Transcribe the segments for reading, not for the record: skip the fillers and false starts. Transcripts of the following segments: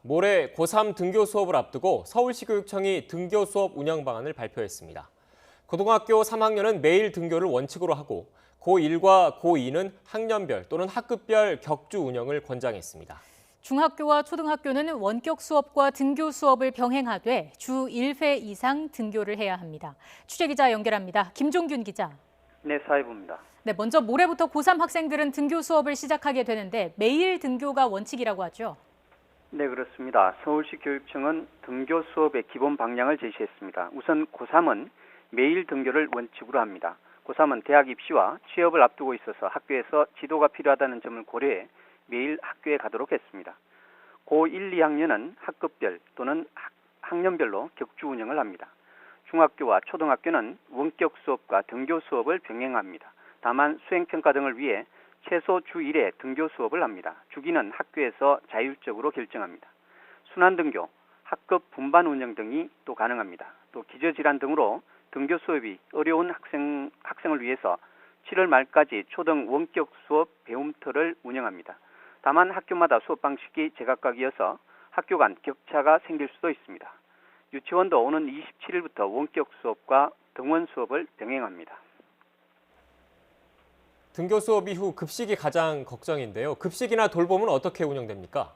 모레 고3 등교 수업을 앞두고 서울시 교육청이 등교 수업 운영 방안을 발표했습니다. 고등학교 3학년은 매일 등교를 원칙으로 하고 고1과 고2는 학년별 또는 학급별 격주 운영을 권장했습니다. 중학교와 초등학교는 원격 수업과 등교 수업을 병행하되 주 1회 이상 등교를 해야 합니다. 취재기자 연결합니다. 김종균 기자. 네, 사회부입니다. 네, 먼저 모레부터 고3 학생들은 등교 수업을 시작하게 되는데 매일 등교가 원칙이라고 하죠? 네, 그렇습니다. 서울시 교육청은 등교 수업의 기본 방향을 제시했습니다. 우선 고3은 매일 등교를 원칙으로 합니다. 고3은 대학 입시와 취업을 앞두고 있어서 학교에서 지도가 필요하다는 점을 고려해 매일 학교에 가도록 했습니다. 고1, 2학년은 학급별 또는 학년별로 격주 운영을 합니다. 중학교와 초등학교는 원격 수업과 등교 수업을 병행합니다. 다만 수행평가 등을 위해 최소 주 1회 등교 수업을 합니다. 주기는 학교에서 자율적으로 결정합니다. 순환등교, 학급 분반 운영 등이 또 가능합니다. 또 기저질환 등으로 등교 수업이 어려운 학생을 위해서 7월 말까지 초등 원격 수업 배움터를 운영합니다. 다만 학교마다 수업 방식이 제각각이어서 학교 간 격차가 생길 수도 있습니다. 유치원도 오는 27일부터 원격 수업과 등원 수업을 병행합니다. 등교 수업 이후 급식이 가장 걱정인데요. 급식이나 돌봄은 어떻게 운영됩니까?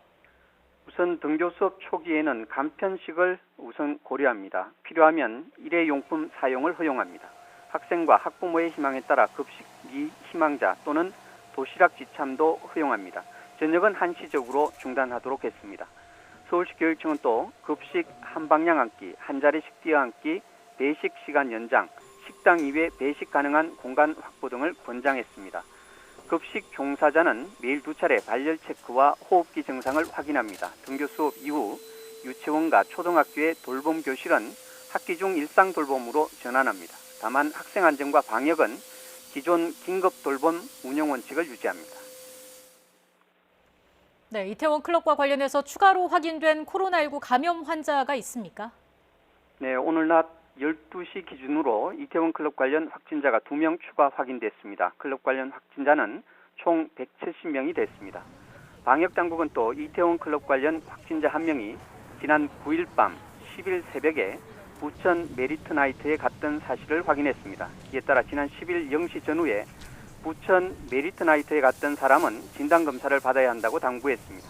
우선 등교 수업 초기에는 간편식을 우선 고려합니다. 필요하면 일회용품 사용을 허용합니다. 학생과 학부모의 희망에 따라 급식이 희망자 또는 도시락 지참도 허용합니다. 저녁은 한시적으로 중단하도록 했습니다. 서울시 교육청은 또 급식 한 방향 앉기, 한 자리씩 뛰어 앉기, 배식 시간 연장, 식당 이외 배식 가능한 공간 확보 등을 권장했습니다. 급식 종사자는 매일 2차례 발열 체크와 호흡기 증상을 확인합니다. 등교 수업 이후 유치원과 초등학교의 돌봄 교실은 학기 중 일상 돌봄으로 전환합니다. 다만 학생 안전과 방역은 기존 긴급 돌봄 운영 원칙을 유지합니다. 네, 이태원 클럽과 관련해서 추가로 확인된 코로나19 감염 환자가 있습니까? 네, 오늘 낮 12시 기준으로 이태원 클럽 관련 확진자가 2명 추가 확인됐습니다. 클럽 관련 확진자는 총 170명이 됐습니다. 방역당국은 또 이태원 클럽 관련 확진자 1명이 지난 9일 밤 10일 새벽에 부천 메리트 나이트에 갔던 사실을 확인했습니다. 이에 따라 지난 10일 0시 전후에 부천 메리트 나이트에 갔던 사람은 진단검사를 받아야 한다고 당부했습니다.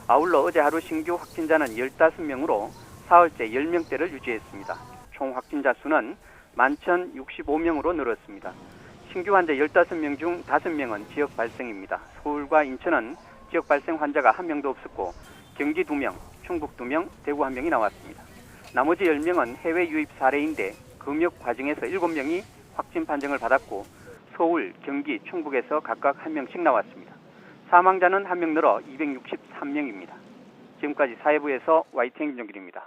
아울러 어제 하루 신규 확진자는 15명으로 사흘째 10명대를 유지했습니다. 총 확진자 수는 11,065명으로 늘었습니다. 신규 환자 15명 중 5명은 지역 발생입니다. 서울과 인천은 지역 발생 환자가 1명도 없었고 경기 2명, 충북 2명, 대구 1명이 나왔습니다. 나머지 10명은 해외 유입 사례인데 검역 과정에서 7명이 확진 판정을 받았고 서울, 경기, 충북에서 각각 1명씩 나왔습니다. 사망자는 1명 늘어 263명입니다. 지금까지 사회부에서 YTN 김종길입니다.